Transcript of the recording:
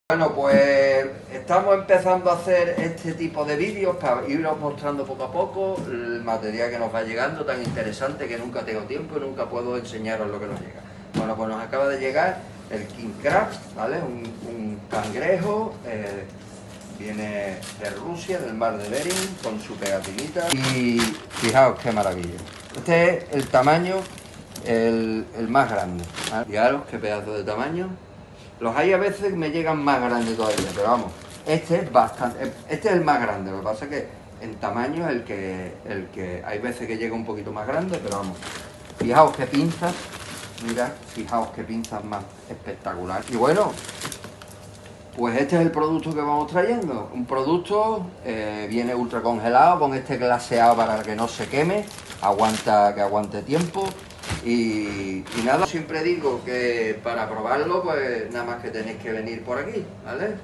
Bueno, pues estamos empezando a hacer este tipo de vídeos para iros mostrando poco a poco el material que nos va llegando, tan interesante que nunca tengo tiempo y nunca puedo enseñaros lo que nos llega. Bueno, pues nos acaba de llegar el King Crab, ¿vale? Un cangrejo, viene de Rusia, del mar de Bering, con su pegatinita. Y fijaos qué maravilla. Este es el tamaño, el más grande, ¿vale? Fijaros qué pedazo de tamaño. Los hay a veces que me llegan más grandes todavía, pero vamos, este es bastante, este es el más grande. Lo que pasa es que en tamaño es el que hay veces que llega un poquito más grande, pero vamos, fijaos qué pinzas, mirad, fijaos qué pinzas más espectacular. Y bueno, pues este es el producto que vamos trayendo, un producto, viene ultra congelado con este glaseado para que no se queme, que aguante tiempo. Y nada, siempre digo que para probarlo, pues nada más que tenéis que venir por aquí, ¿vale?